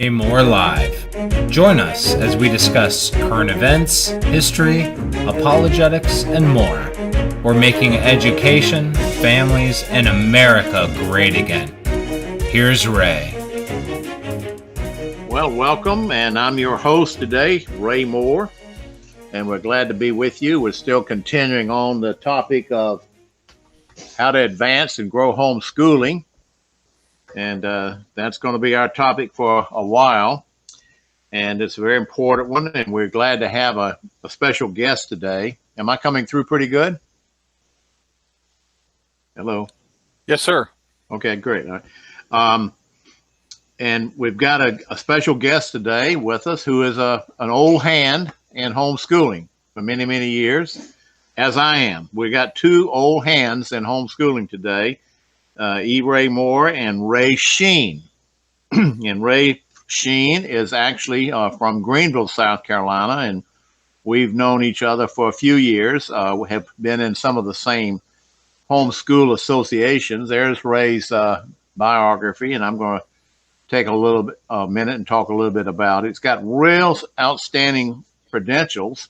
More Live. Join us as we discuss current events, history, apologetics, and more. We're making education, families, and America great again. Here's Ray. Well, welcome, and I'm your host today, Ray Moore, and we're glad to be with you. We're still continuing on the topic of how to advance and grow homeschooling. And that's going to be our topic for a while. And it's a very important one. And we're glad to have a special guest today. Am I coming through pretty good? Hello. Yes, sir. Okay, great. And we've got a special guest today with us who is an old hand in homeschooling for many, many years, as I am. We got two old hands in homeschooling today. E. Ray Moore and Ray Sheen. And Ray Sheen is actually from Greenville, South Carolina, and we've known each other for a few years. We have been in some of the same homeschool associations. There's Ray's biography, and I'm going to take a minute and talk a little bit about it. It's got real outstanding credentials,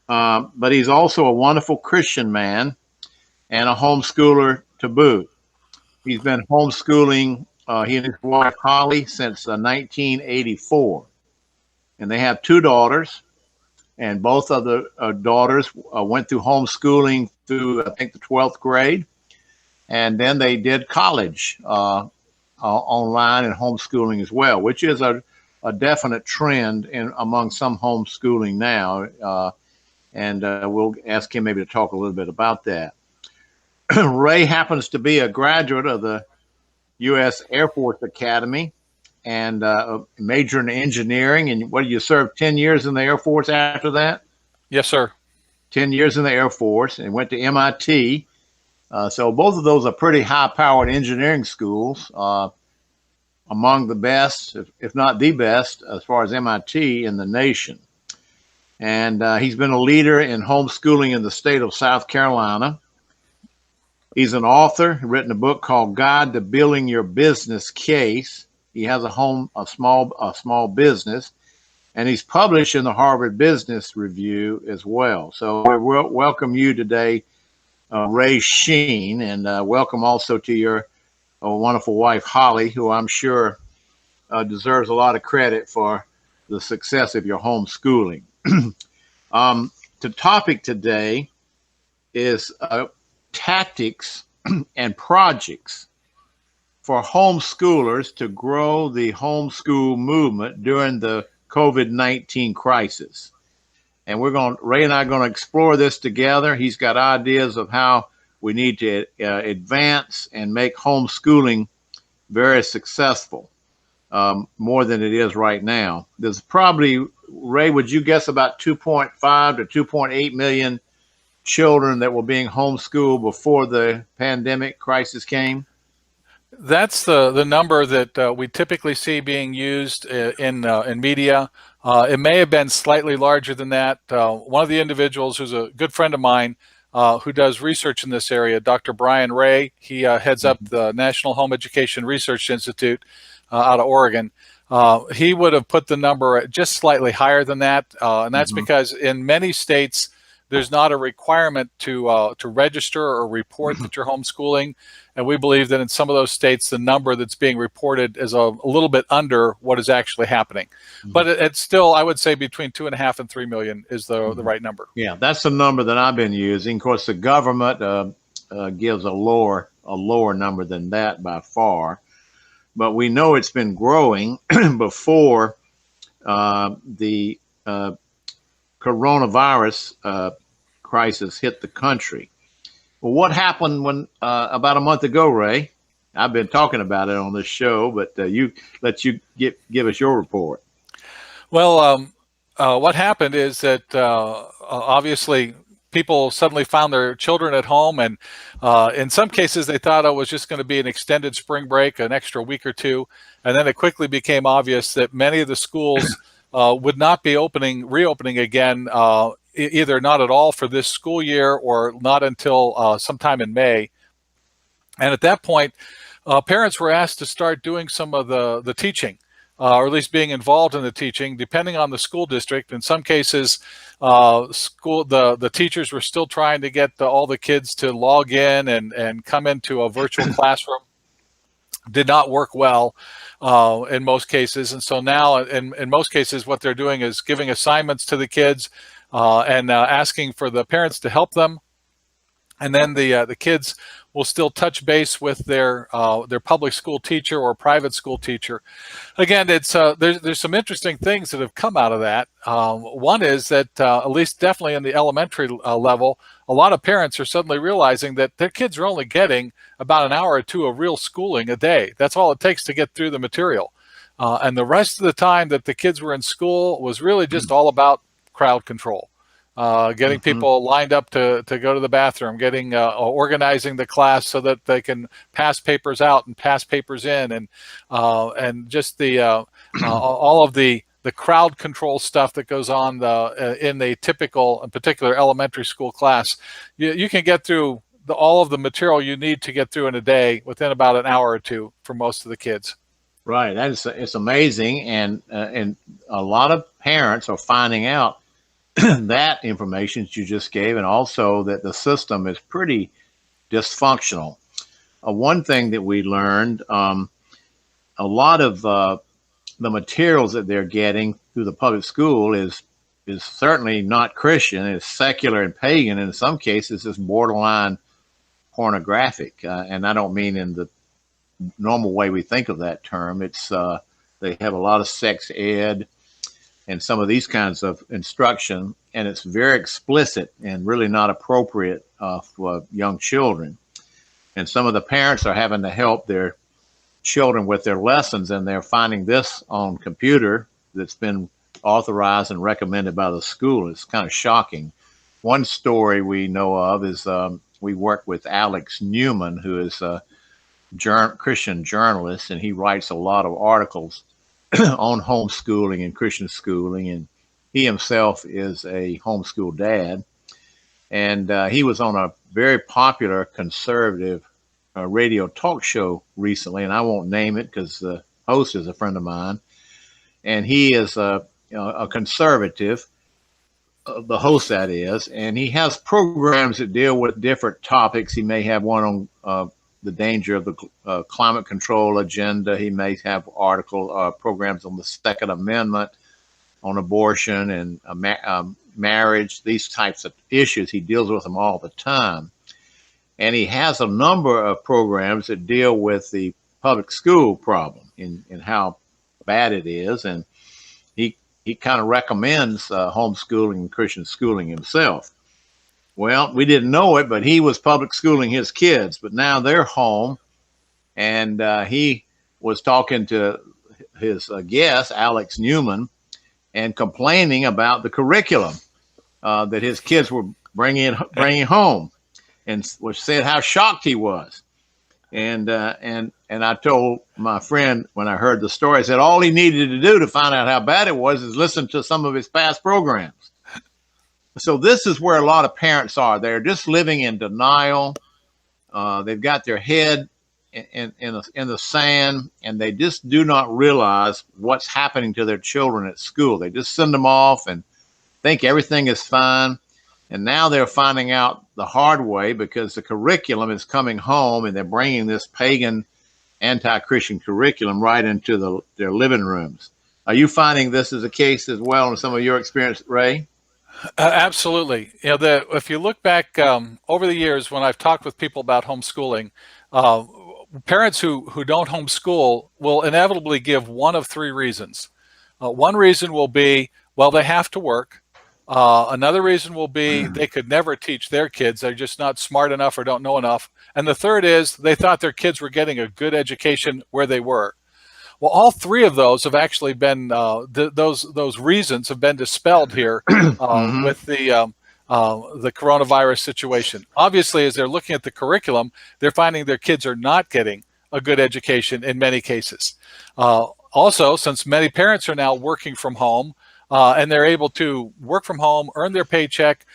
but he's also a wonderful Christian man and a homeschooler to boot. He's been homeschooling, he and his wife Holly, since 1984. And they have two daughters, and both of the daughters went through homeschooling through, I think, the 12th grade. And then they did college online and homeschooling as well, which is a definite trend among some homeschooling now. And we'll ask him maybe to talk a little bit about that. Ray happens to be a graduate of the U.S. Air Force Academy and major in engineering. And what, you served 10 years in the Air Force after that? Yes, sir. 10 years in the Air Force and went to MIT. So both of those are pretty high-powered engineering schools, among the best, if not the best, as far as MIT in the nation. And he's been a leader in homeschooling in the state of South Carolina. He's an author, written a book called Guide to Building Your Business Case. He has a small business, and he's published in the Harvard Business Review as well. So we welcome you today, Ray Sheen, and welcome also to your wonderful wife, Holly, who I'm sure deserves a lot of credit for the success of your homeschooling. The topic today is tactics and projects for homeschoolers to grow the homeschool movement during the COVID-19 crisis. And Ray and I are going to explore this together. He's got ideas of how we need to advance and make homeschooling very successful, more than it is right now. There's probably, Ray, would you guess about 2.5 to 2.8 million children that were being homeschooled before the pandemic crisis came? That's the number that we typically see being used in media. It may have been slightly larger than that. One of the individuals who's a good friend of mine who does research in this area, Dr. Brian Ray, he heads up the National Home Education Research Institute out of Oregon. He would have put the number at just slightly higher than that, and that's because in many states, there's not a requirement to register or report that you're homeschooling. And we believe that in some of those states, the number that's being reported is a little bit under what is actually happening. But it's still, I would say, between 2.5 and 3 million is the right number. Yeah, that's the number that I've been using. Of course, the government gives a lower number than that by far. But we know it's been growing before the coronavirus crisis hit the country. Well, what happened when about a month ago, Ray? I've been talking about it on this show, but give us your report. Well, what happened is that obviously people suddenly found their children at home, and in some cases they thought it was just going to be an extended spring break, an extra week or two, and then it quickly became obvious that many of the schools would not be reopening again, either not at all for this school year or not until sometime in May. And at that point, parents were asked to start doing some of the teaching. or at least being involved in the teaching, depending on the school district. In some cases, the teachers were still trying to get all the kids to log in and come into a virtual classroom. Did not work well in most cases. And so now in most cases, what they're doing is giving assignments to the kids and asking for the parents to help them. And then the kids will still touch base with their public school teacher or private school teacher. Again, it's there's some interesting things that have come out of that. One is that at least definitely in the elementary level, a lot of parents are suddenly realizing that their kids are only getting about an hour or two of real schooling a day. That's all it takes to get through the material. And the rest of the time that the kids were in school was really just all about crowd control. Getting people lined up to go to the bathroom, getting organizing the class so that they can pass papers out and pass papers in, and just the all of the crowd control stuff that goes on in the typical, in particular, elementary school class. You can get through all of the material you need to get through in a day within about an hour or two for most of the kids. Right, it's amazing, and a lot of parents are finding out that information that you just gave, and also that the system is pretty dysfunctional. One thing that we learned, a lot of the materials that they're getting through the public school is certainly not Christian. It's secular and pagan. In some cases, it's borderline pornographic, and I don't mean in the normal way we think of that term. It's they have a lot of sex ed and some of these kinds of instruction, and it's very explicit and really not appropriate for young children. And some of the parents are having to help their children with their lessons, and they're finding this on computer that's been authorized and recommended by the school. It's kind of shocking. One story we know of is we work with Alex Newman, who is a Christian journalist, and he writes a lot of articles on homeschooling and Christian schooling, and he himself is a homeschool dad. And he was on a very popular conservative radio talk show recently, and I won't name it because the host is a friend of mine, and he is a conservative, the host that is, and he has programs that deal with different topics. He may have one on the danger of the climate control agenda. He may have programs on the Second Amendment, on abortion and marriage, these types of issues. He deals with them all the time. And he has a number of programs that deal with the public school problem and how bad it is. And he kind of recommends homeschooling and Christian schooling himself. Well, we didn't know it, but he was public schooling his kids, but now they're home, and he was talking to his guest, Alex Newman, and complaining about the curriculum that his kids were bringing home, and said how shocked he was. And I told my friend when I heard the story, I said all he needed to do to find out how bad it was is listen to some of his past programs. So this is where a lot of parents are. They're just living in denial. They've got their head in the sand, and they just do not realize what's happening to their children at school. They just send them off and think everything is fine. And now they're finding out the hard way because the curriculum is coming home, and they're bringing this pagan, anti-Christian curriculum right into their living rooms. Are you finding this is a case as well in some of your experience, Ray? Absolutely. If you look back over the years when I've talked with people about homeschooling, parents who don't homeschool will inevitably give one of three reasons. One reason will be, well, they have to work. Another reason will be they could never teach their kids. They're just not smart enough or don't know enough. And the third is they thought their kids were getting a good education where they were. Well, all three of those have actually been those reasons have been dispelled here with the coronavirus situation. Obviously, as they're looking at the curriculum, they're finding their kids are not getting a good education in many cases. Also, since many parents are now working from home and they're able to work from home, earn their paycheck,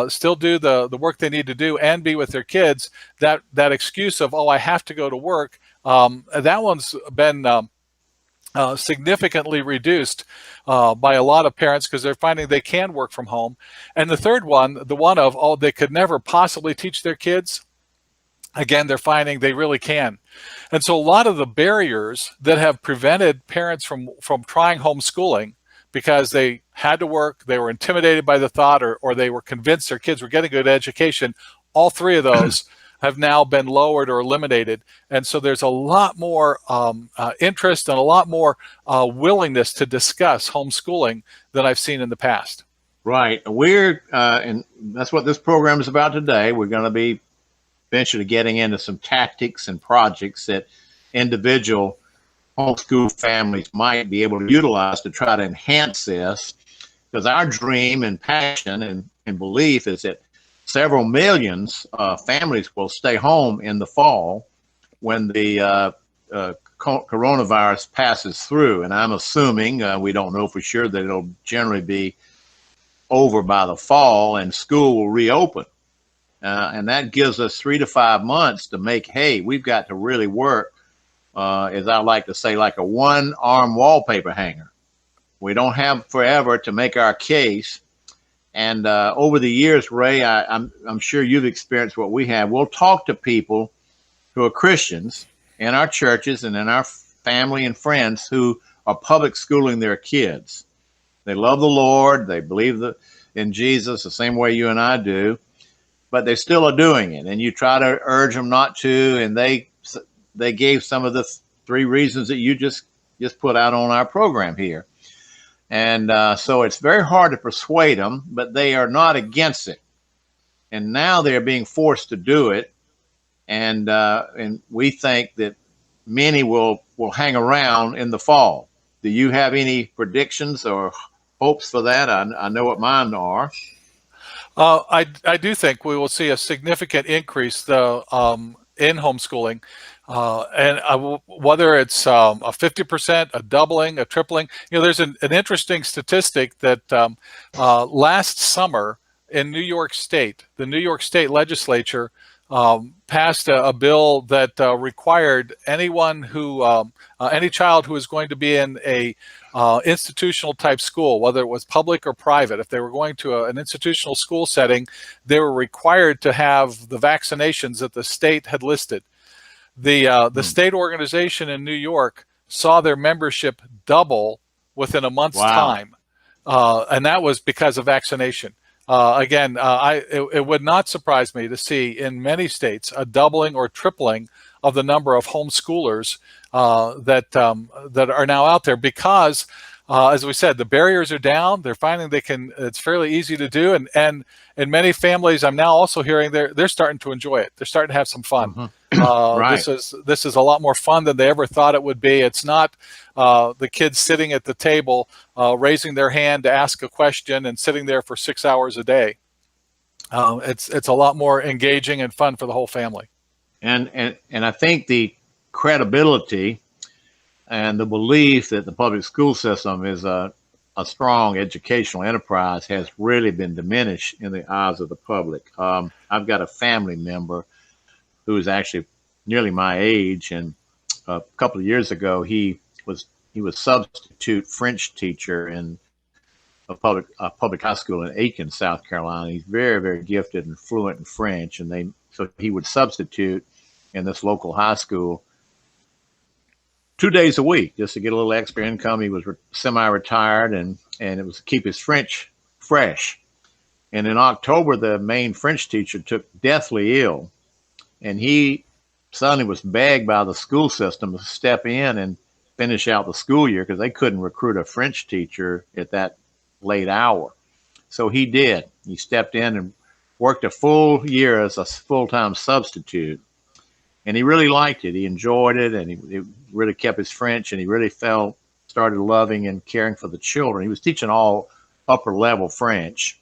still do the work they need to do, and be with their kids, that excuse of, oh, I have to go to work, that one's been significantly reduced by a lot of parents because they're finding they can work from home. And the third one, the one of, oh, they could never possibly teach their kids, again, they're finding they really can. And so a lot of the barriers that have prevented parents from trying homeschooling because they had to work, they were intimidated by the thought, or they were convinced their kids were getting a good education, all three of those have now been lowered or eliminated. And so there's a lot more interest and a lot more willingness to discuss homeschooling than I've seen in the past. Right. And that's what this program is about today. We're going to be eventually getting into some tactics and projects that individual homeschool families might be able to utilize to try to enhance this. Because our dream and passion and belief is that several millions families will stay home in the fall when the coronavirus passes through. And I'm assuming, we don't know for sure, that it'll generally be over by the fall and school will reopen. And that gives us 3 to 5 months to make hay. We've got to really work, as I like to say, like a one-arm wallpaper hanger. We don't have forever to make our case. And over the years, Ray, I'm sure you've experienced what we have. We'll talk to people who are Christians in our churches and in our family and friends who are public schooling their kids. They love the Lord. They believe in Jesus the same way you and I do, but they still are doing it. And you try to urge them not to, and they gave some of the 3 reasons that you just put out on our program here. And so it's very hard to persuade them, but they are not against it. And now they're being forced to do it. And we think that many will hang around in the fall. Do you have any predictions or hopes for that? I know what mine are. I do think we will see a significant increase in homeschooling. Whether it's a 50%, a doubling, a tripling, there's an interesting statistic that last summer in New York State, the New York State legislature passed a bill that required anyone any child who is going to be in a institutional type school, whether it was public or private, if they were going to an institutional school setting, they were required to have the vaccinations that the state had listed. The state organization in New York saw their membership double within a month's time, and that was because of vaccination. It would not surprise me to see in many states a doubling or tripling of the number of homeschoolers that are now out there because, as we said, the barriers are down. They're finding it's fairly easy to do, and in many families, I'm now also hearing they're starting to enjoy it. They're starting to have some fun. Mm-hmm. Right. This is a lot more fun than they ever thought it would be. It's not the kids sitting at the table raising their hand to ask a question and sitting there for 6 hours a day. It's a lot more engaging and fun for the whole family. And I think the credibility and the belief that the public school system is a strong educational enterprise has really been diminished in the eyes of the public. I've got a family member who is actually nearly my age, and a couple of years ago he was substitute French teacher in a public high school in Aiken, South Carolina. He's very, very gifted and fluent in French, so he would substitute in this local high school 2 days a week just to get a little extra income. He was semi-retired, and it was to keep his French fresh. And in October, the main French teacher took deathly ill, and he suddenly was begged by the school system to step in and finish out the school year because they couldn't recruit a French teacher at that late hour. So he did. He stepped in and worked a full year as a full-time substitute. And he really liked it. He enjoyed it, and he really kept his French, and he really started loving and caring for the children. He was teaching all upper-level French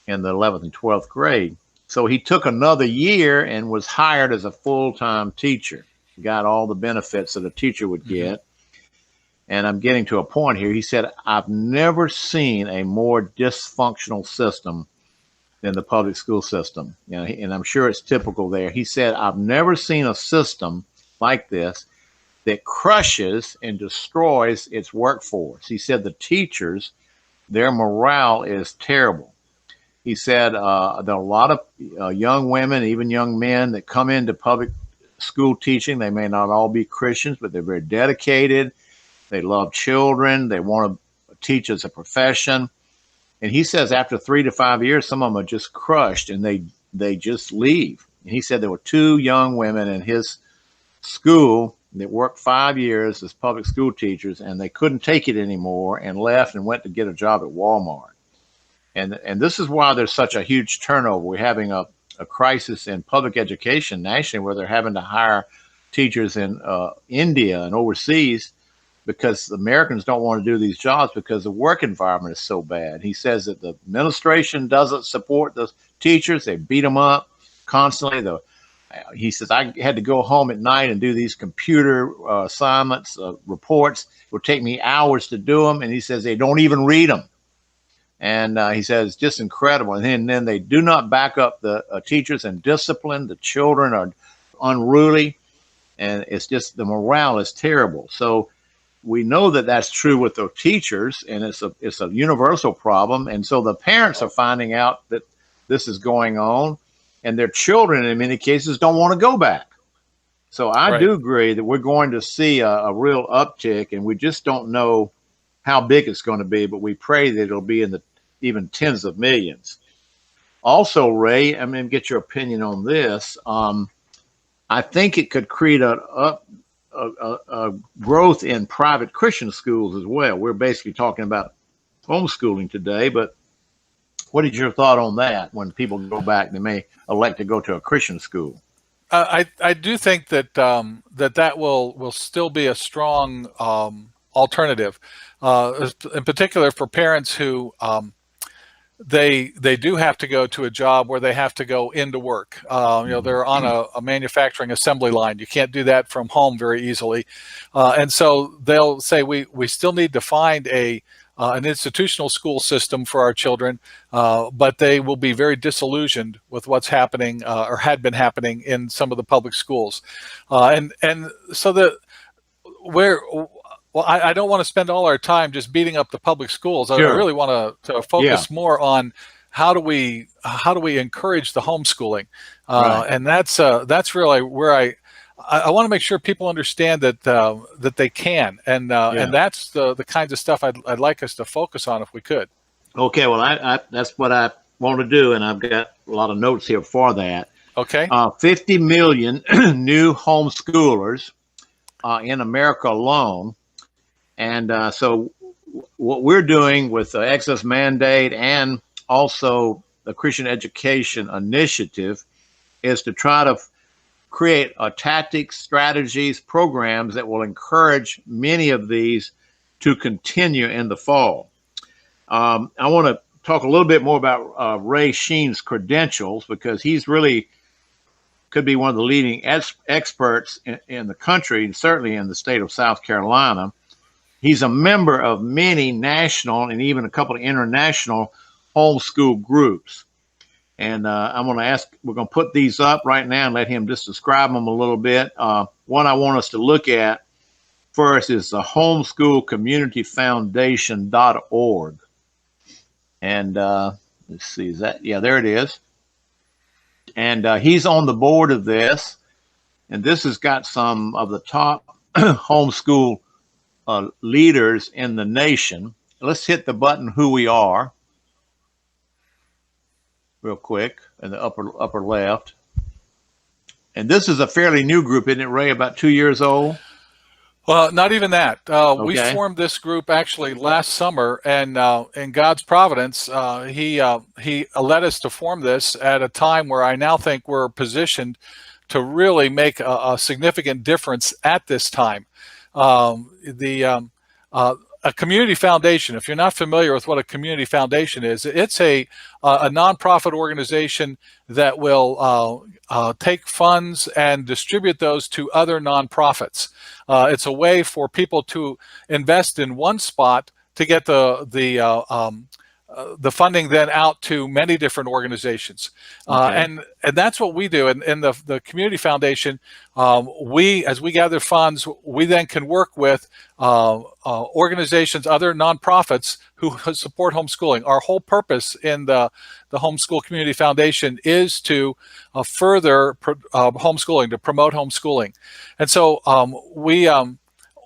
in the 11th and 12th grade. So he took another year and was hired as a full-time teacher. He got all the benefits that a teacher would get. And I'm getting to a point here. He said, I've never seen a more dysfunctional system than the public school system. And I'm sure it's typical there. He said, I've never seen a system like this that crushes and destroys its workforce. He said the teachers, their morale is terrible. He said there are a lot of young women, even young men, that come into public school teaching. They may not all be Christians, but they're very dedicated. They love children. They want to teach as a profession. And he says after 3 to 5 years, some of them are just crushed and they just leave. And he said there were 2 young women in his school that worked 5 years as public school teachers, and they couldn't take it anymore and left and went to get a job at Walmart. And this is why there's such a huge turnover. We're having a crisis in public education nationally, where they're having to hire teachers in India and overseas, because the Americans don't want to do these jobs because the work environment is so bad. He says that the administration doesn't support the teachers. They beat them up constantly. He says, I had to go home at night and do these computer assignments, reports. It would take me hours to do them. And he says they don't even read them. And he says it's just incredible. And then they do not back up the teachers and discipline. The children are unruly. And it's just, the morale is terrible. So we know that that's true with the teachers, and it's a universal problem. And so the parents are finding out that this is going on, and their children in many cases don't want to go back. So I do agree that we're going to see a real uptick, and we just don't know how big it's going to be, but we pray that it'll be in the even tens of millions. Also, Ray, I mean, get your opinion on this. I think it could create a growth in private Christian schools as well. We're basically talking about homeschooling today, but what is your thought on that? When people go back, they may elect to go to a Christian school. I do think that that will still be a strong alternative, in particular for parents who they do have to go to a job where they have to go into work. They're on a manufacturing assembly line. You can't do that from home very easily. And so they'll say, we still need to find an institutional school system for our children, but they will be very disillusioned with what's happening or had been happening in some of the public schools. And so well, I don't want to spend all our time just beating up the public schools. Sure. I really want to focus more on how do we encourage the homeschooling, and that's really where I want to make sure people understand that they can, and that's the kinds of stuff I'd like us to focus on if we could. Okay, well, that's what I want to do, and I've got a lot of notes here for that. Okay, 50 million new homeschoolers in America alone. And so what we're doing with the Exodus Mandate and also the Christian Education Initiative is to try to create tactics, strategies, programs that will encourage many of these to continue in the fall. I want to talk a little bit more about Ray Sheen's credentials, because he's really could be one of the leading experts in the country, and certainly in the state of South Carolina. He's a member of many national and even a couple of international homeschool groups. And I'm going to ask, we're going to put these up right now and let him just describe them a little bit. One I want us to look at first is the homeschoolcommunityfoundation.org. And let's see, is that, yeah, there it is. And he's on the board of this. And this has got some of the top homeschool leaders in the nation. Let's hit the button "Who We Are" real quick in the upper left. And this is a fairly new group, isn't it, Ray? About 2 years old? Well, not even that. We formed this group actually last summer, and in God's providence, he led us to form this at a time where I now think we're positioned to really make a significant difference at this time. A community foundation, if you're not familiar with what a community foundation is, it's a nonprofit organization that will take funds and distribute those to other nonprofits. It's a way for people to invest in one spot to get the the funding then out to many different organizations. Okay. And that's what we do. And in the Community Foundation, as we gather funds, we then can work with organizations, other nonprofits who support homeschooling. Our whole purpose in the Homeschool Community Foundation is to further homeschooling, to promote homeschooling. And so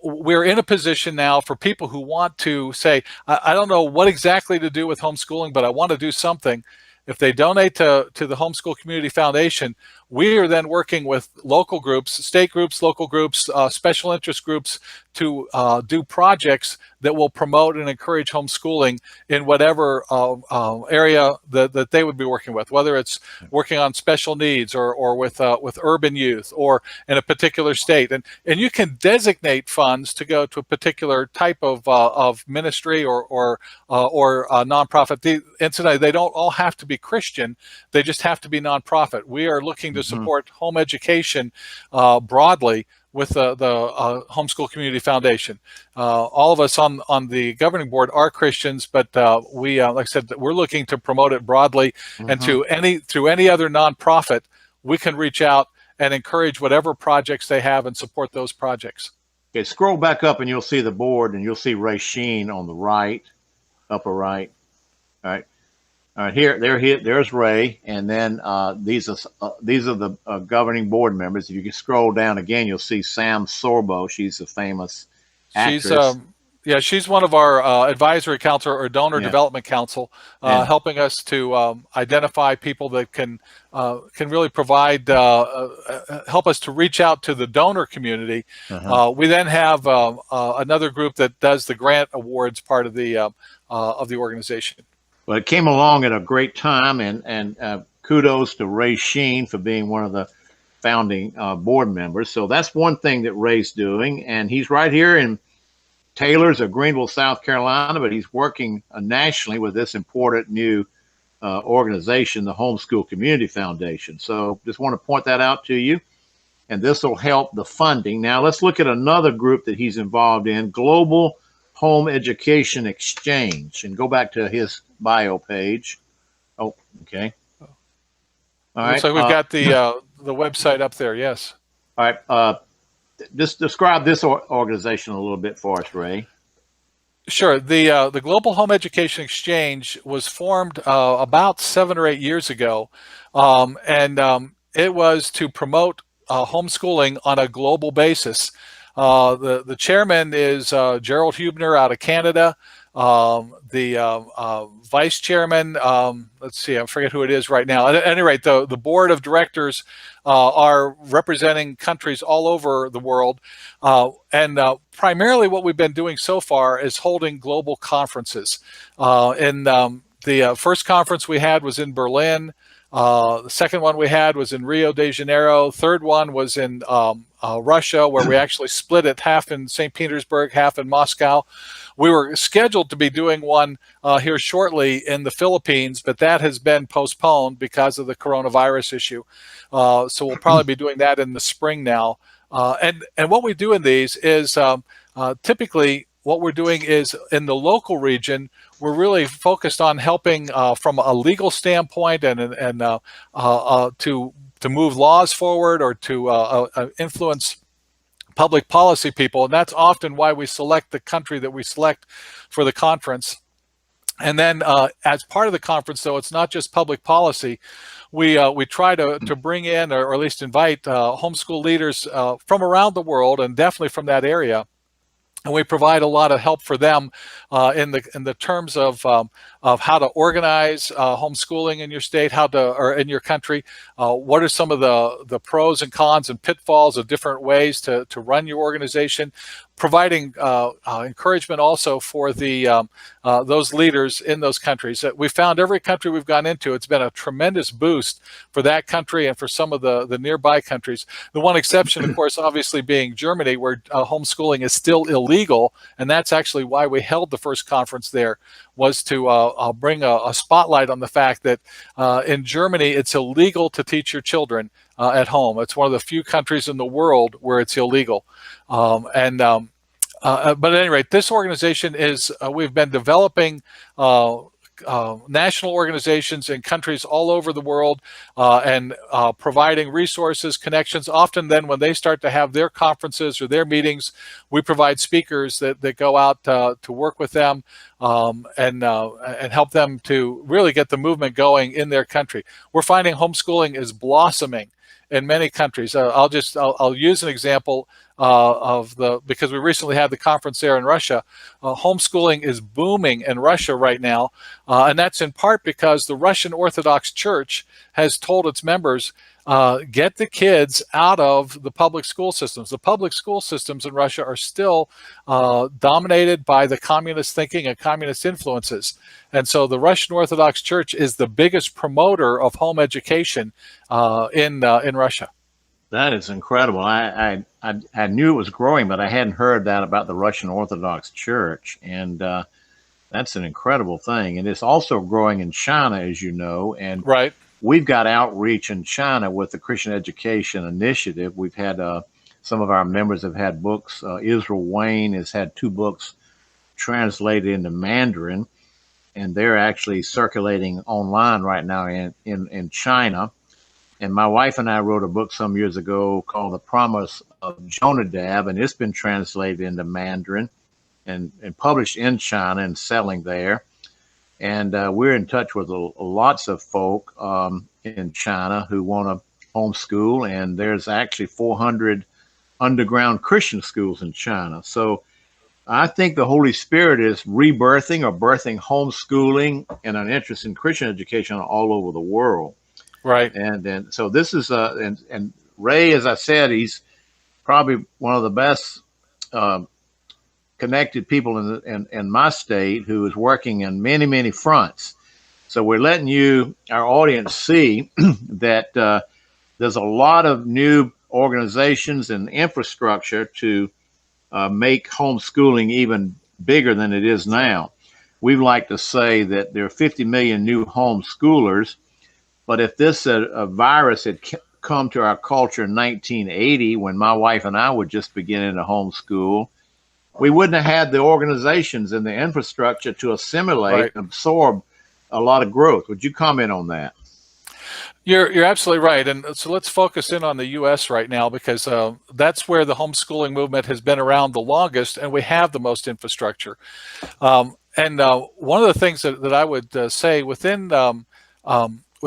we're in a position now for people who want to say, I don't know what exactly to do with homeschooling, but I want to do something. If they donate to the Homeschool Community Foundation, we are then working with local groups, state groups, local groups, special interest groups to do projects that will promote and encourage homeschooling in whatever area that they would be working with, whether it's working on special needs or with urban youth or in a particular state. And you can designate funds to go to a particular type of ministry or nonprofit. Incidentally, they don't all have to be Christian. They just have to be nonprofit. We are looking to support home education broadly with the Homeschool Community Foundation. All of us on the governing board are Christians, but we, like I said, we're looking to promote it broadly, and through any other nonprofit, we can reach out and encourage whatever projects they have and support those projects. Okay, scroll back up and you'll see the board, and you'll see Ray Sheen on the right, upper right. All right. All right, there's Ray, and then these are the governing board members. If you can scroll down again, you'll see Sam Sorbo. She's a famous actress. She's one of our advisory council or donor development council, helping us to identify people that can really provide, help us to reach out to the donor community. We then have another group that does the grant awards part of the organization. Well, it came along at a great time, and kudos to Ray Sheen for being one of the founding board members. So that's one thing that Ray's doing, and he's right here in Taylor's or Greenville, South Carolina, but he's working nationally with this important new organization, the Homeschool Community Foundation. So just want to point that out to you, and this will help the funding. Now let's look at another group that he's involved in, Global Home Education Exchange, and go back to his bio page. Oh, okay. All right. So we've got the website up there. Yes. All right. Just describe this organization a little bit for us, Ray. Sure. The Global Home Education Exchange was formed about 7 or 8 years ago, and it was to promote homeschooling on a global basis. The chairman is Gerald Hubner out of Canada. The vice chairman, let's see, I forget who it is right now. At any rate, the board of directors are representing countries all over the world. And primarily what we've been doing so far is holding global conferences. The first conference we had was in Berlin. The second one we had was in Rio de Janeiro. Third one was in Russia, where we actually split it, half in St. Petersburg, half in Moscow. We were scheduled to be doing one here shortly in the Philippines, but that has been postponed because of the coronavirus issue. So we'll probably be doing that in the spring now. And what we do in these is typically what we're doing is in the local region, we're really focused on helping from a legal standpoint and to move laws forward or to influence public policy people. And that's often why we select the country that we select for the conference. And then as part of the conference, though, it's not just public policy. We try to bring in or at least invite homeschool leaders from around the world and definitely from that area. And we provide a lot of help for them in the terms of how to organize homeschooling in your state, or in your country. What are some of the pros and cons and pitfalls of different ways to run your organization? Providing encouragement also for those leaders in those countries. We found every country we've gone into, it's been a tremendous boost for that country and for some of the nearby countries. The one exception, of course, obviously being Germany, where homeschooling is still illegal, and that's actually why we held the first conference there, was to bring a spotlight on the fact that in Germany it's illegal to teach your children at home. It's one of the few countries in the world where it's illegal. But at any rate, this organization is, we've been developing national organizations in countries all over the world and providing resources, connections. Often then when they start to have their conferences or their meetings, we provide speakers that go out to work with them and help them to really get the movement going in their country. We're finding homeschooling is blossoming in many countries. I'll use an example because we recently had the conference there in Russia. Homeschooling is booming in Russia right now, and that's in part because the Russian Orthodox Church has told its members, get the kids out of the public school systems. The public school systems in Russia are still dominated by the communist thinking and communist influences. And so the Russian Orthodox Church is the biggest promoter of home education in Russia. That is incredible. I knew it was growing, but I hadn't heard that about the Russian Orthodox Church. And that's an incredible thing. And it's also growing in China, as you know. And right. We've got outreach in China with the Christian Education Initiative. We've had some of our members have had books. Israel Wayne has had 2 books translated into Mandarin, and they're actually circulating online right now in China. And my wife and I wrote a book some years ago called The Promise of Jonadab, and it's been translated into Mandarin and published in China and selling there. And we're in touch with lots of folk in China who want to homeschool, and there's actually 400 underground Christian schools in China. So I think the Holy Spirit is rebirthing or birthing homeschooling and an interest in Christian education all over the world. Right. And so this is and Ray, as I said, he's probably one of the best connected people in my state who is working in many, many fronts. So we're letting our audience see that there's a lot of new organizations and infrastructure to make homeschooling even bigger than it is now. We like to say that there are 50 million new homeschoolers, but if this virus had come to our culture in 1980, when my wife and I were just beginning to homeschool, we wouldn't have had the organizations and the infrastructure to assimilate right. and absorb a lot of growth. Would you comment on that? You're absolutely right. And so let's focus in on the U.S. right now, because that's where the homeschooling movement has been around the longest, and we have the most infrastructure. And one of the things that I would say within the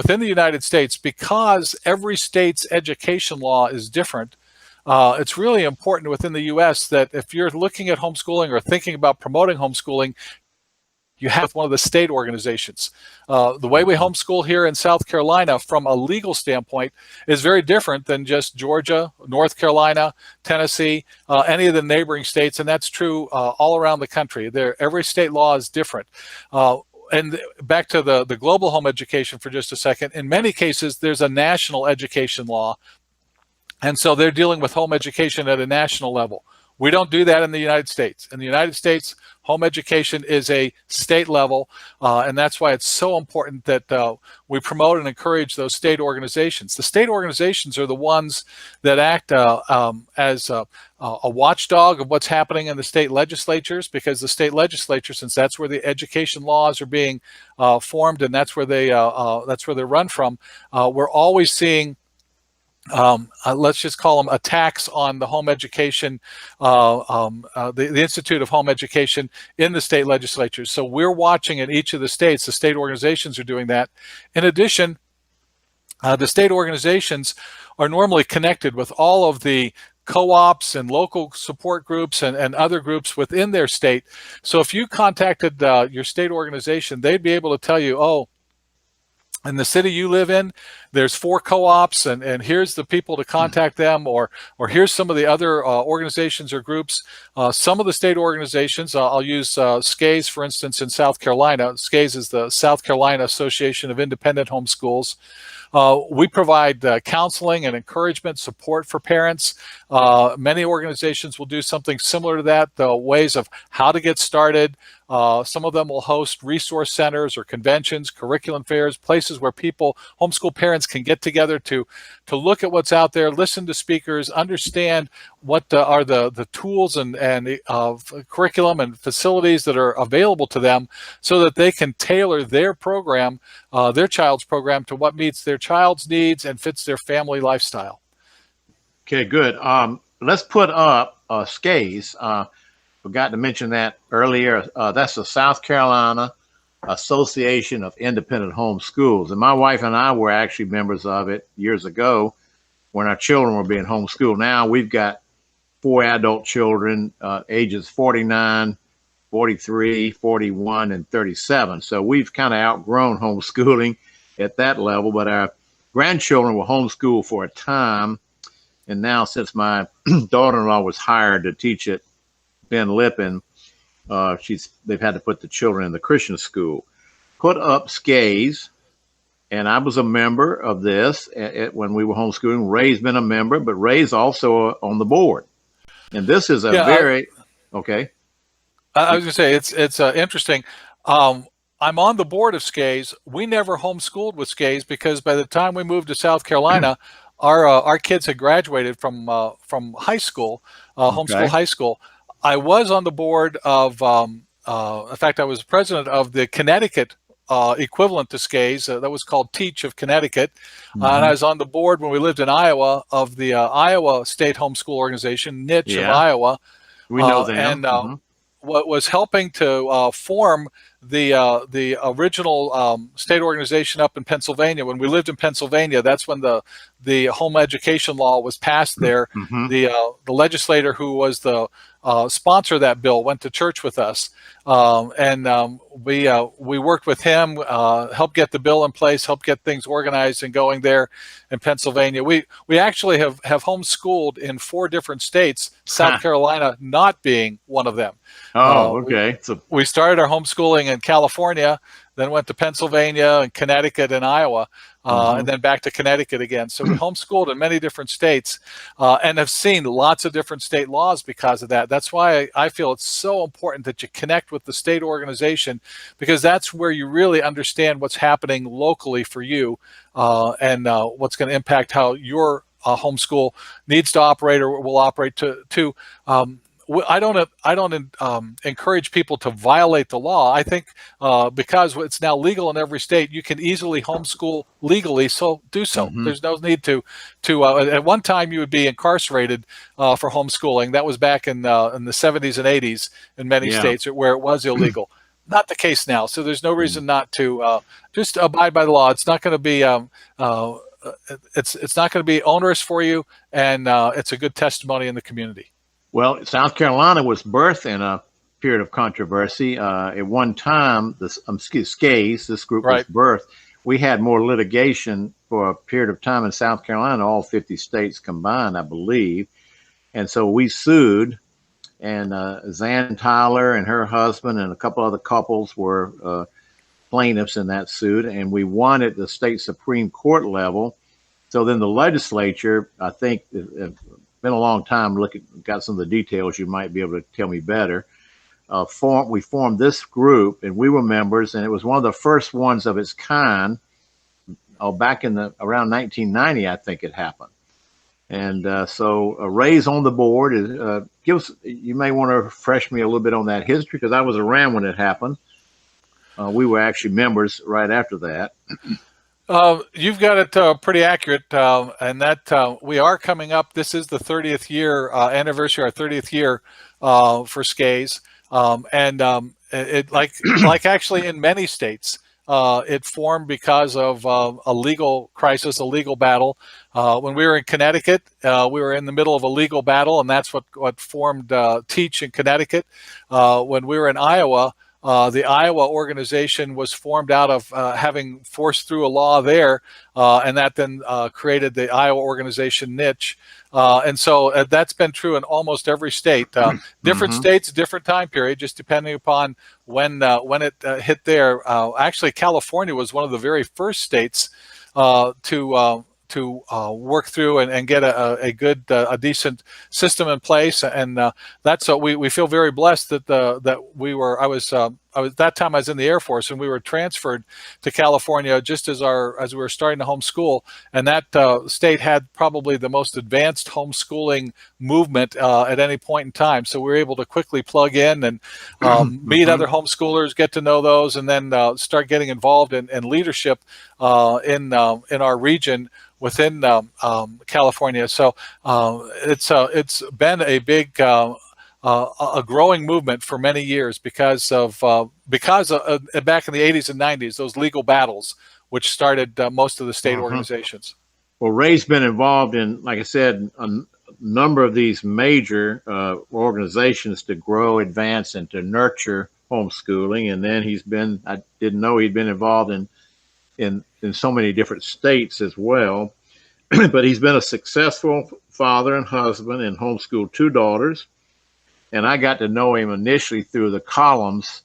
United States, because every state's education law is different, it's really important within the U.S. that if you're looking at homeschooling or thinking about promoting homeschooling, you have one of the state organizations. The way we homeschool here in South Carolina from a legal standpoint is very different than just Georgia, North Carolina, Tennessee, any of the neighboring states, and that's true all around the country. Every state law is different. And back to the global home education for just a second, in many cases, there's a national education law. And so they're dealing with home education at a national level. We don't do that in the United States. In the United States, home education is a state level, and that's why it's so important that we promote and encourage those state organizations. The state organizations are the ones that act as a watchdog of what's happening in the state legislatures, because the state legislature, since that's where the education laws are being formed and that's where they run from, we're always seeing let's just call them attacks on the home education, the Institute of Home Education in the state legislatures. So we're watching in each of the states, the state organizations are doing that. In addition, the state organizations are normally connected with all of the co-ops and local support groups and other groups within their state. So if you contacted your state organization, they'd be able to tell you, oh, in the city you live in, there's 4 co-ops, and here's the people to contact them, or here's some of the other organizations or groups. Some of the state organizations, I'll use SCAES, for instance, in South Carolina. SCAES is the South Carolina Association of Independent Home Schools. We provide counseling and encouragement, support for parents. Many organizations will do something similar to that, the ways of how to get started. Some of them will host resource centers or conventions, curriculum fairs, places where homeschool parents can get together to look at what's out there, listen to speakers, understand what are the tools and curriculum and facilities that are available to them, so that they can tailor their program, their child's program, to what meets their child's needs and fits their family lifestyle. Okay, good. Let's put up SCAES. Forgot to mention that earlier. That's the South Carolina Association of Independent Home Schools. And my wife and I were actually members of it years ago when our children were being homeschooled. Now we've got 4 adult children, ages 49, 43, 41, and 37. So we've kind of outgrown homeschooling at that level, but our grandchildren were homeschooled for a time. And now, since my daughter-in-law was hired to teach at Ben Lippen, they've had to put the children in the Christian school. Put up SCAES, and I was a member of this when we were homeschooling. Ray's been a member, but Ray's also on the board. And this is okay. I was going to say, it's interesting. I'm on the board of SCAES. We never homeschooled with SCAES because by the time we moved to South Carolina, our kids had graduated from high school, homeschool high school. I was on the board of, in fact, I was president of the Connecticut equivalent to SCAES. That was called Teach of Connecticut. And I was on the board when we lived in Iowa of the Iowa State Homeschool Organization, Niche of Iowa. We know them. And what was helping to form the original state organization up in Pennsylvania. When we lived in Pennsylvania, that's when the home education law was passed there. The legislator who was the sponsor of that bill went to church with us, and we worked with him, helped get the bill in place, helped get things organized and going there in Pennsylvania. We actually have homeschooled in 4 different states, South Carolina not being one of them. Oh, okay. We started our homeschooling in California, then went to Pennsylvania and Connecticut and Iowa, and then back to Connecticut again. So we homeschooled in many different states, and have seen lots of different state laws because of that. That's why I feel it's so important that you connect with the state organization, because that's where you really understand what's happening locally for you, and what's going to impact how your homeschool needs to operate or will operate to I don't encourage people to violate the law. I think because it's now legal in every state, you can easily homeschool legally. So do so. There's no need to. At one time, you would be incarcerated for homeschooling. That was back in the 70s and 80s in many states where it was illegal. Not the case now. So there's no reason not to just abide by the law. It's not going to be. It's not going to be onerous for you, and it's a good testimony in the community. Well, South Carolina was birthed in a period of controversy. At one time, SCAES, this group was birthed. We had more litigation for a period of time in South Carolina, all 50 states combined, I believe. And so we sued, and Zan Tyler and her husband and a couple other couples were plaintiffs in that suit, and we won at the state Supreme Court level. So then the legislature, I think, been a long time got some of the details, you might be able to tell me better. We formed this group, and we were members, and it was one of the first ones of its kind. Back in around 1990, I think it happened. And so Ray's on the board. You may want to refresh me a little bit on that history, because I was around when it happened. We were actually members right after that. You've got it pretty accurate, and that we are coming up. This is the 30th year anniversary, our 30th year for SCAES, and it like actually in many states, it formed because of a legal crisis, a legal battle. When we were in Connecticut, we were in the middle of a legal battle, and that's what formed Teach in Connecticut. When we were in Iowa. The Iowa organization was formed out of having forced through a law there, and that then created the Iowa organization Niche. And so that's been true in almost every state. Different states, different time period, just depending upon when it hit there. Actually, California was one of the very first states to work through and get a good, a decent system in place, and that's we feel very blessed that I was that time I was in the Air Force, and we were transferred to California just as we were starting to homeschool, and that state had probably the most advanced homeschooling movement at any point in time. So we were able to quickly plug in and meet other homeschoolers, get to know those, and then start getting involved in leadership in our region within California. So it's been a big a growing movement for many years because of back in the 80s and 90s, those legal battles which started most of the state organizations. Well, Ray's been involved in, like I said, a number of these major organizations to grow, advance, and to nurture homeschooling. And then I didn't know he'd been involved in so many different states as well. But he's been a successful father and husband and homeschooled 2 daughters. And I got to know him initially through the columns.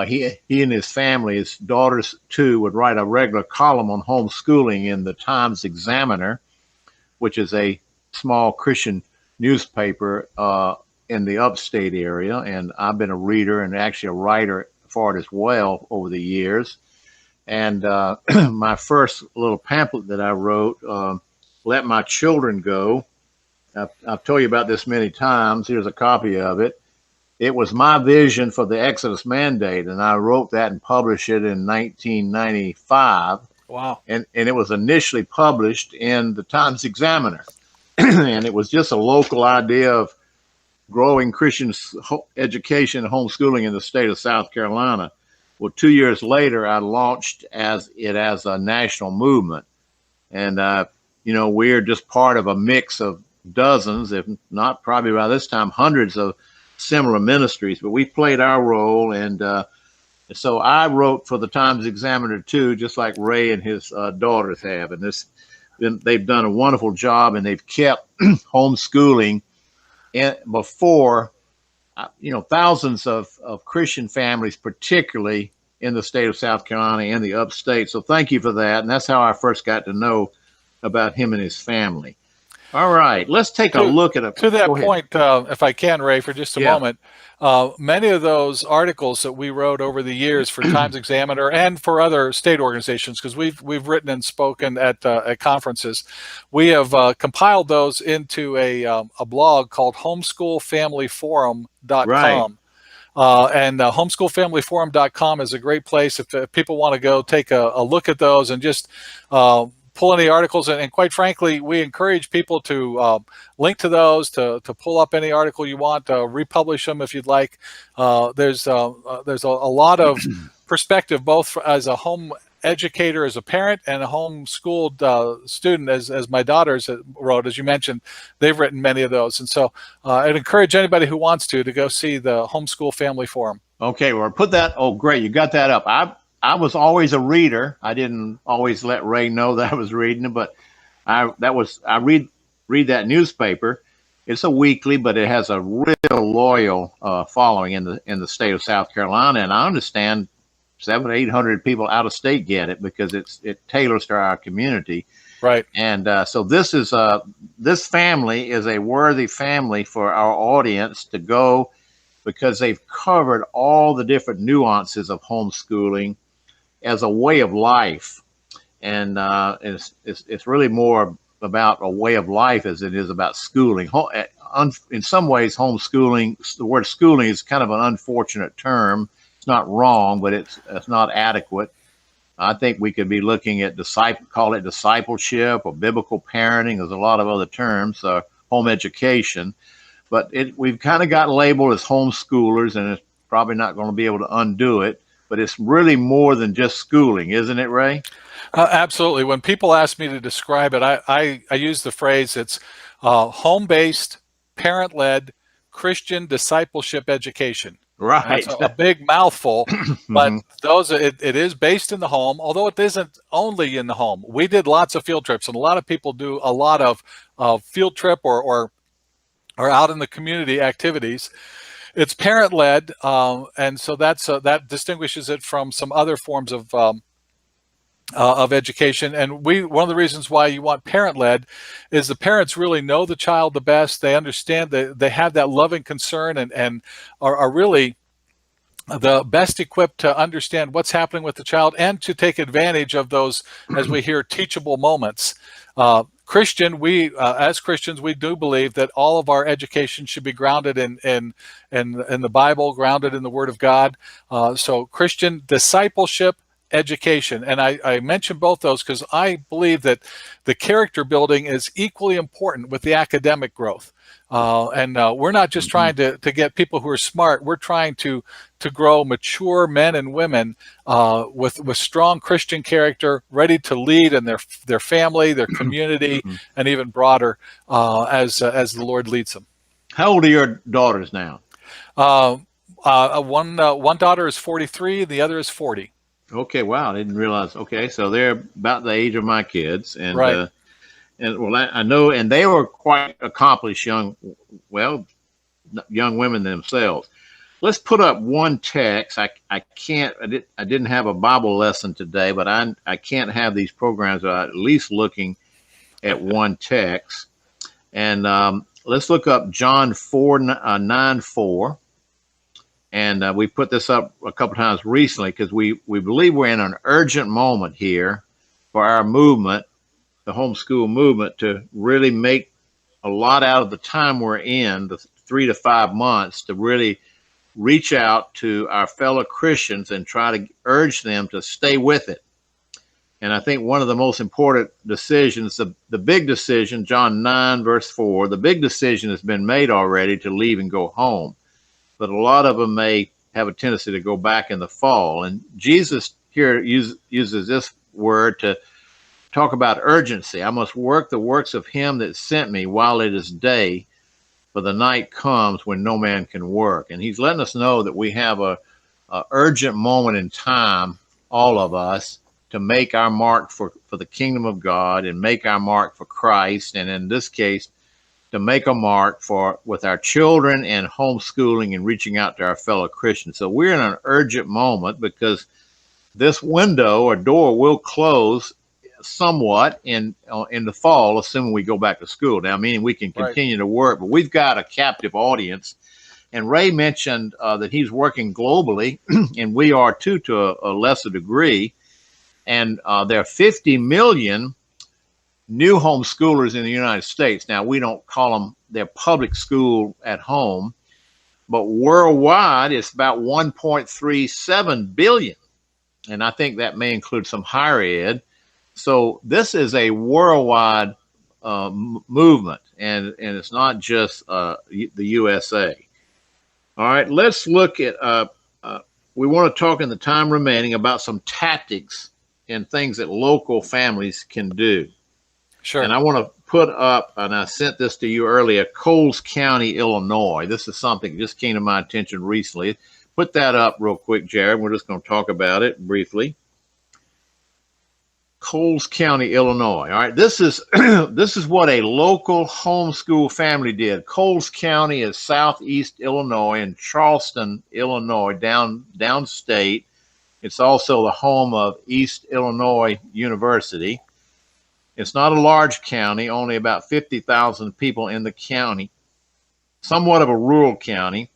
He and his family, his daughters too, would write a regular column on homeschooling in the Times Examiner, which is a small Christian newspaper in the upstate area. And I've been a reader and actually a writer for it as well over the years. And my first little pamphlet that I wrote, Let My Children Go. I've told you about this many times. Here's a copy of it. It was my vision for the Exodus Mandate, and I wrote that and published it in 1995. Wow. And it was initially published in the Times Examiner. And it was just a local idea of growing Christian education and homeschooling in the state of South Carolina. Well, 2 years later, I launched as a national movement. And, we're just part of a mix of dozens, if not probably by this time, hundreds of similar ministries, but we played our role. And so I wrote for the Times Examiner too, just like Ray and his daughters have. And they've done a wonderful job, and they've kept homeschooling before, thousands of Christian families, particularly in the state of South Carolina and the upstate. So thank you for that. And that's how I first got to know about him and his family. All right, let's take a look at to that point, if I can, Ray, for just a moment. Many of those articles that we wrote over the years for Times Examiner and for other state organizations, because we've written and spoken at conferences, we have compiled those into a blog called homeschoolfamilyforum.com. Right. And homeschoolfamilyforum.com is a great place if people want to go take a look at those and just pull any articles. And quite frankly, we encourage people to link to those, to pull up any article you want, republish them if you'd like. There's a lot of perspective, both as a home educator, as a parent, and a homeschooled student, as my daughters wrote. As you mentioned, they've written many of those. And so I'd encourage anybody who wants to go see the Homeschool Family Forum. Okay, well, put that. Oh, great. You got that up. I was always a reader. I didn't always let Ray know that I was reading it, but I read that newspaper. It's a weekly, but it has a real loyal following in the state of South Carolina, and I understand 700 to 800 people out of state get it because it tailors to our community. Right. And so this family is a worthy family for our audience to go, because they've covered all the different nuances of homeschooling as a way of life. And it's really more about a way of life as it is about schooling. In some ways, homeschooling, the word schooling is kind of an unfortunate term. It's not wrong, but it's not adequate. I think we could be looking at call it discipleship or biblical parenting. There's a lot of other terms, home education, but we've kind of got labeled as homeschoolers, and it's probably not going to be able to undo it. But it's really more than just schooling, isn't it, Ray? Absolutely. When people ask me to describe it, I use the phrase, it's home-based, parent-led Christian discipleship education. Right. That's a big mouthful, but it is based in the home, although it isn't only in the home. We did lots of field trips, and a lot of people do a lot of field trip or out in the community activities. It's parent-led, and so that distinguishes it from some other forms of education. And one of the reasons why you want parent-led is the parents really know the child the best. They understand that they have that loving concern and are really the best equipped to understand what's happening with the child and to take advantage of those, as we hear, teachable moments. As Christians, we do believe that all of our education should be grounded in the Bible, grounded in the Word of God. So Christian discipleship, education, and I mention both those because I believe that the character building is equally important with the academic growth. We're not just trying to get people who are smart. We're trying to grow mature men and women with strong Christian character, ready to lead in their family, their community, and even broader as the Lord leads them. How old are your daughters now? One daughter is 43, the other is 40. Okay, wow, I didn't realize. Okay, so they're about the age of my kids, and right. I know, and they were quite accomplished young women themselves. Let's put up one text. I didn't have a Bible lesson today, but I can't have these programs without at least looking at one text. And let's look up John 4:9-4. And we put this up a couple times recently because we believe we're in an urgent moment here for our movement, the homeschool movement, to really make a lot out of the time we're in, the 3 to 5 months, to really reach out to our fellow Christians and try to urge them to stay with it. And I think one of the most important decisions, the big decision, John 9:4, the big decision has been made already to leave and go home. But a lot of them may have a tendency to go back in the fall. And Jesus here uses this word to talk about urgency. I must work the works of him that sent me while it is day, for the night comes when no man can work. And he's letting us know that we have a urgent moment in time, all of us, to make our mark for the kingdom of God and make our mark for Christ. And in this case, to make a mark with our children and homeschooling and reaching out to our fellow Christians. So we're in an urgent moment because this window or door will close somewhat in the fall, assuming we go back to school. Now, meaning we can continue to work, but we've got a captive audience. And Ray mentioned that he's working globally, and we are too, to a lesser degree. And there are 50 million new homeschoolers in the United States. Now, we don't call them their public school at home, but worldwide it's about 1.37 billion. And I think that may include some higher ed. So this is a worldwide movement, and it's not just the USA. All right, let's look at, we want to talk in the time remaining about some tactics and things that local families can do. Sure. And I want to put up, and I sent this to you earlier, Coles County, Illinois. This is something that just came to my attention recently. Put that up real quick, Jared. We're just going to talk about it briefly. Coles County, Illinois. All right, this is this is what a local homeschool family did. Coles County is southeast Illinois and Charleston, Illinois, downstate. It's also the home of East Illinois University. It's not a large county, only about 50,000 people in the county, somewhat of a rural county.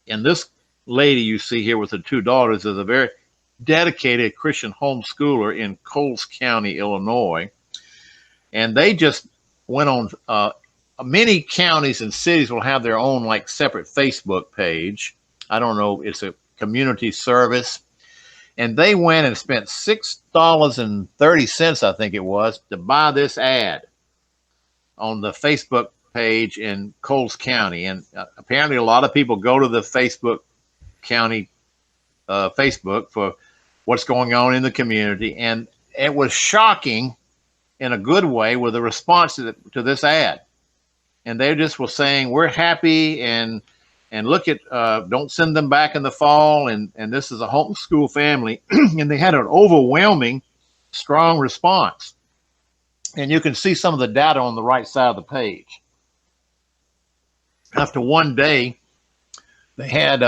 And this lady you see here with her 2 daughters is a very dedicated Christian homeschooler in Coles County, Illinois. And they just went on, many counties and cities will have their own like separate Facebook page. I don't know, it's a community service. And they went and spent $6.30, I think it was, to buy this ad on the Facebook page in Coles County. And apparently a lot of people go to the Facebook County Facebook for what's going on in the community. And it was shocking in a good way with the response to this ad. And they just were saying, we're happy and look at, don't send them back in the fall. And this is a homeschool family. And they had an overwhelming, strong response. And you can see some of the data on the right side of the page. After one day, they had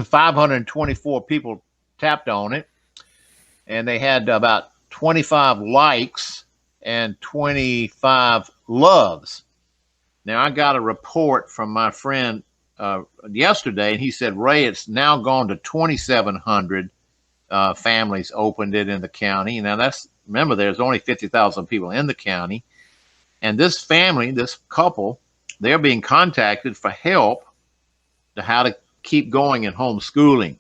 524 people tapped on it. And they had about 25 likes and 25 loves. Now, I got a report from my friend yesterday, and he said, Ray, it's now gone to 2,700 families opened it in the county. Now remember, there's only 50,000 people in the county. And this family, this couple, they're being contacted for help to how to keep going in homeschooling.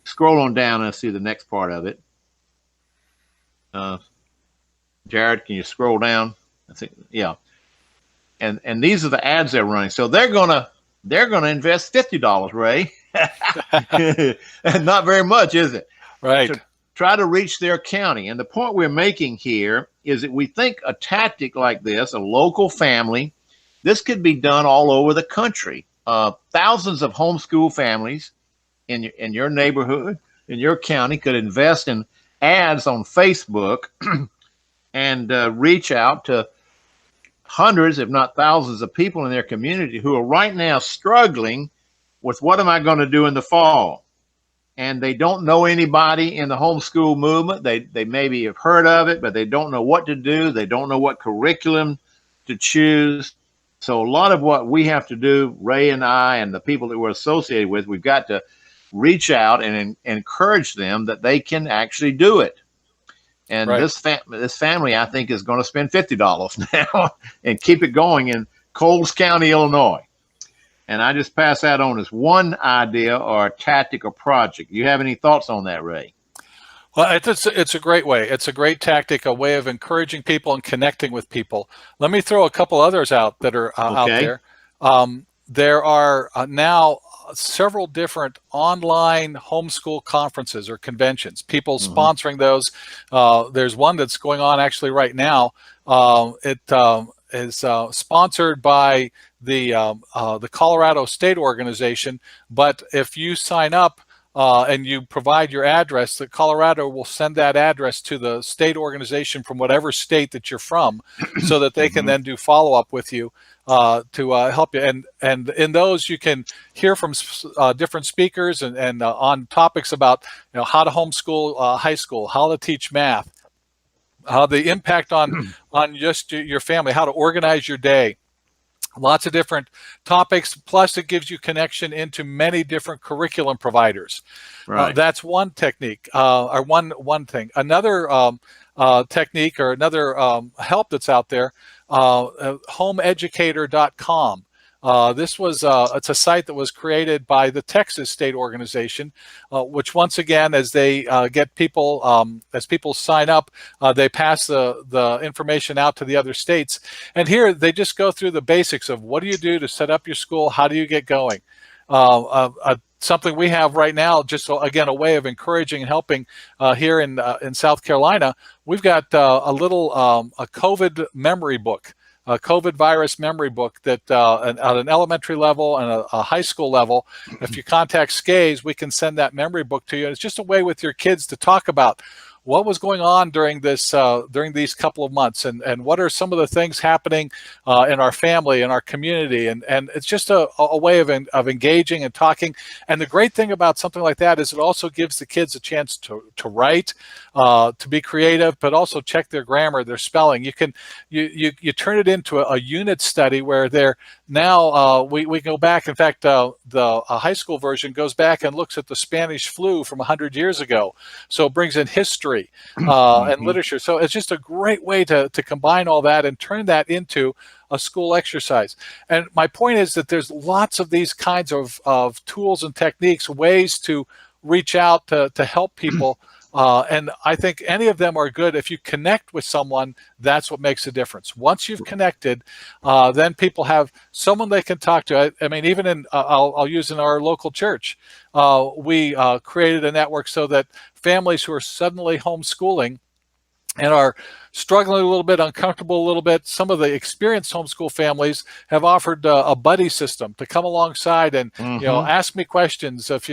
Scroll on down and see the next part of it. Jared, can you scroll down? I think, yeah. And these are the ads they're running. So they're gonna invest $50, Ray. Not very much, is it? Right. To try to reach their county. And the point we're making here is that we think a tactic like this, a local family, this could be done all over the country. Thousands of homeschool families in your neighborhood, in your county, could invest in ads on Facebook and reach out to hundreds, if not thousands, of people in their community who are right now struggling with what am I going to do in the fall? And they don't know anybody in the homeschool movement. They maybe have heard of it, but they don't know what to do. They don't know what curriculum to choose. So a lot of what we have to do, Ray and I and the people that we're associated with, we've got to reach out and encourage them that they can actually do it. And right. this family, I think, is going to spend $50 now and keep it going in Coles County, Illinois. And I just pass that on as one idea or a tactic or project. You have any thoughts on that, Ray? Well, it's a great way. It's a great tactic, a way of encouraging people and connecting with people. Let me throw a couple others out that are out there. There are now several different online homeschool conferences or conventions, people sponsoring those. There's one that's going on actually right now. It is sponsored by the Colorado State Organization, but if you sign up and you provide your address, the Colorado will send that address to the state organization from whatever state that you're from, so that they can then do follow-up with you to help you. And in those, you can hear from different speakers and on topics about how to homeschool high school, how to teach math, the impact on just your family, how to organize your day. Lots of different topics, plus it gives you connection into many different curriculum providers. Right. That's one technique, or one thing. Another technique or another help that's out there, homeeducator.com. This was it's a site that was created by the Texas State Organization, which once again, as they get people, as people sign up, they pass the information out to the other states. And here they just go through the basics of what do you do to set up your school, how do you get going. Something we have right now, just again, a way of encouraging and helping here in South Carolina. We've got a little a COVID memory book. A COVID virus memory book that at an elementary level and a high school level, if you contact SCAES, we can send that memory book to you. And it's just a way with your kids to talk about what was going on during this during these couple of months, and what are some of the things happening in our family, in our community, and it's just a way of engaging and talking. And the great thing about something like that is it also gives the kids a chance to write, to be creative, but also check their grammar, their spelling. You can you turn it into a unit study where they're now we go back. In fact, the high school version goes back and looks at the Spanish flu from 100 years ago, so it brings in history and literature. So it's just a great way to combine all that and turn that into a school exercise. And my point is that there's lots of these kinds of tools and techniques, ways to reach out to help people. And I think any of them are good. If you connect with someone, that's what makes a difference. Once you've connected, then people have someone they can talk to. I mean, even in, I'll use in our local church, we created a network so that families who are suddenly homeschooling and are struggling a little bit, uncomfortable a little bit, some of the experienced homeschool families have offered a buddy system to come alongside and ask me questions. If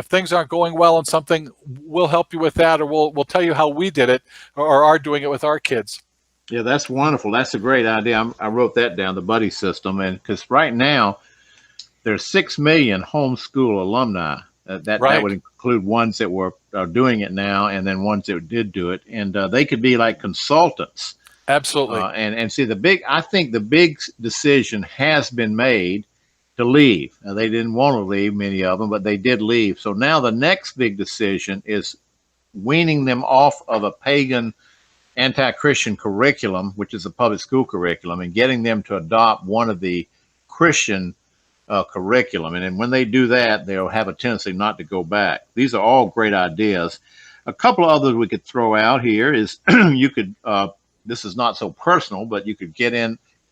things aren't going well on something, we'll help you with that, or we'll tell you how we did it or are doing it with our kids. Yeah, that's wonderful. That's a great idea. I wrote that down, the buddy system, and because right now there's 6 million homeschool alumni. That would include ones that are doing it now, and then ones that did do it, and they could be like consultants. Absolutely. And see, I think the big decision has been made to leave. Now, they didn't want to leave, many of them, but they did leave. So now the next big decision is weaning them off of a pagan anti-Christian curriculum, which is a public school curriculum, and getting them to adopt one of the Christian curriculum. And then when they do that, they'll have a tendency not to go back. These are all great ideas. A couple of others we could throw out here is you could, this is not so personal, but you could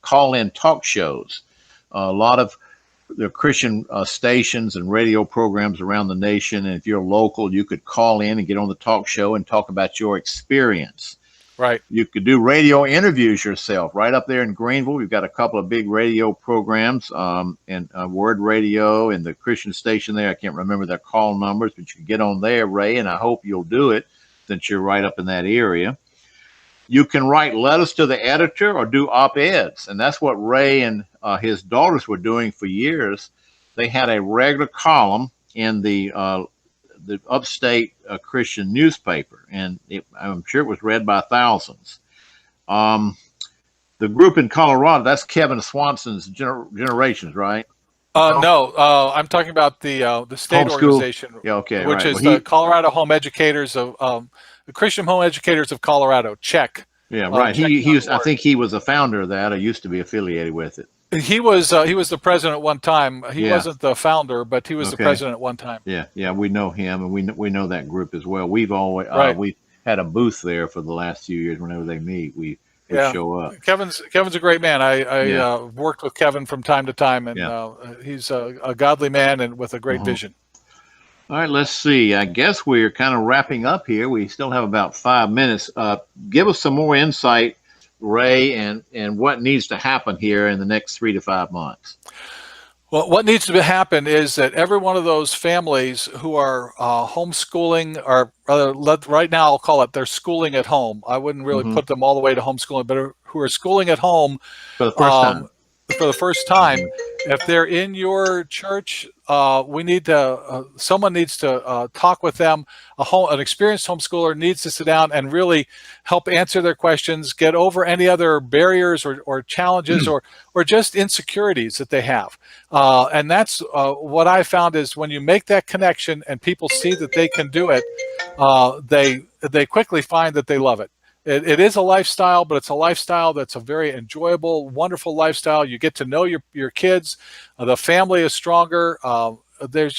call in talk shows. A lot of the Christian stations and radio programs around the nation. And if you're local, you could call in and get on the talk show and talk about your experience. Right. You could do radio interviews yourself. Right up there in Greenville, we've got a couple of big radio programs, and Word Radio and the Christian station there. I can't remember their call numbers, but you can get on there, Ray, and I hope you'll do it since you're right up in that area. You can write letters to the editor or do op-eds, and that's what Ray and his daughters were doing for years. They had a regular column in the upstate Christian newspaper, and I'm sure it was read by thousands. The group in Colorado, that's Kevin Swanson's Generations, right? No, I'm talking about the state Homeschool organization, Yeah, okay, which right. is Well, the Colorado Home Educators of the Christian Home Educators of Colorado. Check. Yeah, right. Check He was. I .org. think he was a founder of that. I used to be affiliated with it. He was the president at one time. He Yeah. wasn't the founder, but he was the Okay. president at one time. Yeah, we know him, and we know that group as well. We've always Right. we had a booth there for the last few years. Whenever they meet, we Yeah. show up. Kevin's a great man. I Yeah. worked with Kevin from time to time, and Yeah. he's a godly man and with a great Mhm. vision. All right, let's see. I guess we're kind of wrapping up here. We still have about 5 minutes. Give us some more insight, Ray, and what needs to happen here in the next 3 to 5 months. Well, what needs to happen is that every one of those families who are homeschooling, or rather, right now I'll call it they're schooling at home. I wouldn't really Mhm. put them all the way to homeschooling, but who are schooling at home For the first time. for the first time. If they're in your church, we need to. Someone needs to talk with them. An experienced homeschooler needs to sit down and really help answer their questions, get over any other barriers or challenges or just insecurities that they have. And that's what I found is when you make that connection and people see that they can do it, they quickly find that they love it. It is a lifestyle, but it's a lifestyle that's a very enjoyable, wonderful lifestyle. You get to know your kids. The family is stronger. There's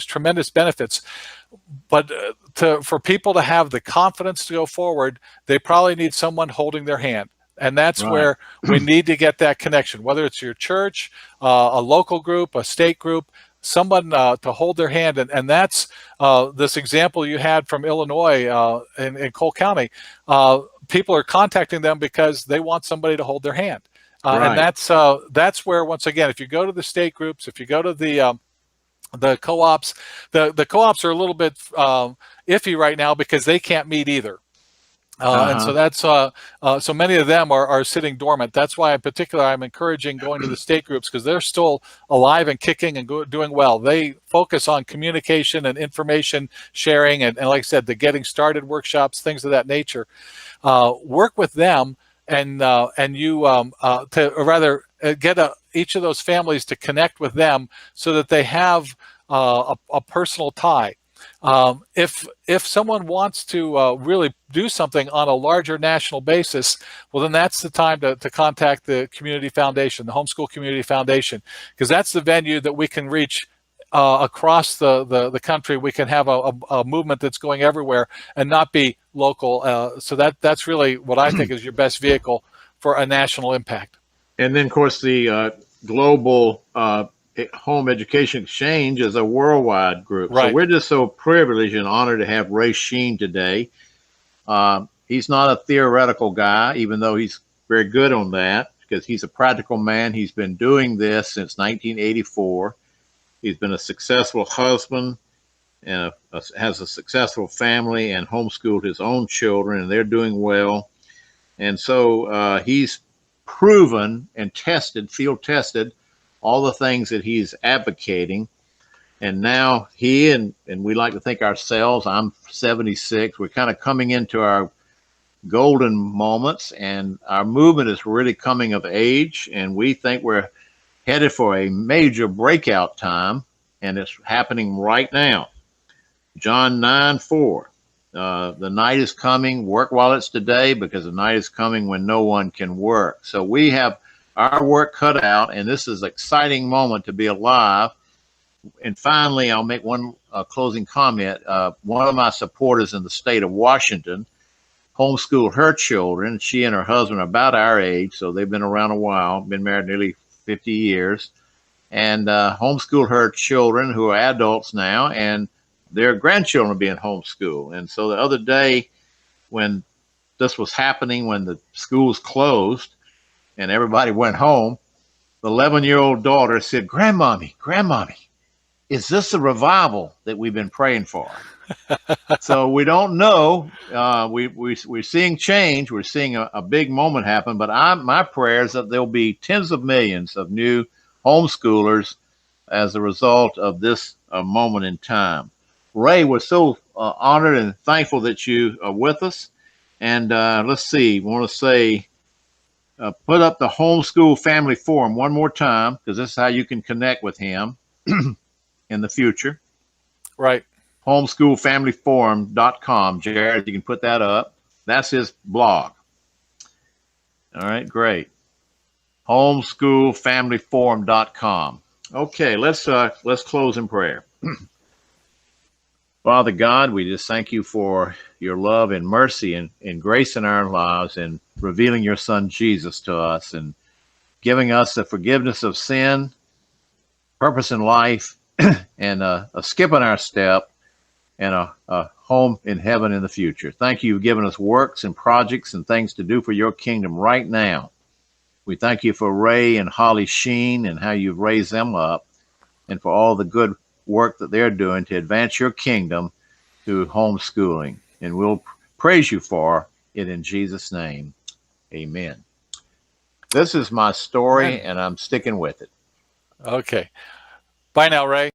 tremendous benefits. But for people to have the confidence to go forward, they probably need someone holding their hand. And that's Right. where we need to get that connection, whether it's your church, a local group, a state group, someone to hold their hand. And that's this example you had from Illinois in Cole County. People are contacting them because they want somebody to hold their hand. Right. And that's where, once again, if you go to the state groups, if you go to the co-ops, the co-ops are a little bit iffy right now because they can't meet either. And so that's so many of them are sitting dormant. That's why in particular I'm encouraging going to the state groups, because they're still alive and kicking and doing well. They focus on communication and information sharing and like I said, the getting started workshops, things of that nature. Work with them and you get each of those families to connect with them so that they have a personal tie. If someone wants to really do something on a larger national basis, well, then that's the time to contact the Community Foundation, the Homeschool Community Foundation, because that's the venue that we can reach across the country. We can have a movement that's going everywhere and not be local. So that's really what I think is your best vehicle for a national impact. And then, of course, the global Home Education Exchange is a worldwide group. Right. So we're just so privileged and honored to have Ray Sheen today. He's not a theoretical guy, even though he's very good on that, because he's a practical man. He's been doing this since 1984. He's been a successful husband and has a successful family and homeschooled his own children, and they're doing well. And so he's proven and field tested, all the things that he's advocating. And now he and we like to think ourselves, I'm 76, we're kind of coming into our golden moments, and our movement is really coming of age, and we think we're headed for a major breakout time, and it's happening right now. John 9:4. The night is coming, work while it's today, because the night is coming when no one can work. So we have our work cut out, and this is an exciting moment to be alive. And finally, I'll make one closing comment. One of my supporters in the state of Washington homeschooled her children. She and her husband are about our age, so they've been around a while, been married nearly 50 years, and homeschooled her children, who are adults now, and their grandchildren are being homeschooled. And so the other day, when this was happening, when the schools closed and everybody went home, the 11-year-old daughter said, Grandmommy, is this the revival that we've been praying for? So we don't know. We're seeing change. We're seeing a big moment happen. But my prayer is that there'll be tens of millions of new homeschoolers as a result of this moment in time. Ray, we're so honored and thankful that you are with us. And let's see, we want to say, put up the Homeschool Family Forum one more time, because this is how you can connect with him in the future. Right. Homeschoolfamilyforum.com. Jared, you can put that up. That's his blog. All right, great. Homeschoolfamilyforum.com. Okay, let's close in prayer. Father God, we just thank you for your love and mercy and grace in our lives, and revealing your son Jesus to us and giving us the forgiveness of sin, purpose in life, and a skip in our step, and a home in heaven in the future. Thank you for giving us works and projects and things to do for your kingdom right now. We thank you for Ray and Holly Sheen and how you've raised them up, and for all the good work that they're doing to advance your kingdom through homeschooling. And we'll praise you for it in Jesus' name. Amen. This is my story, and I'm sticking with it. Okay. Bye now, Ray.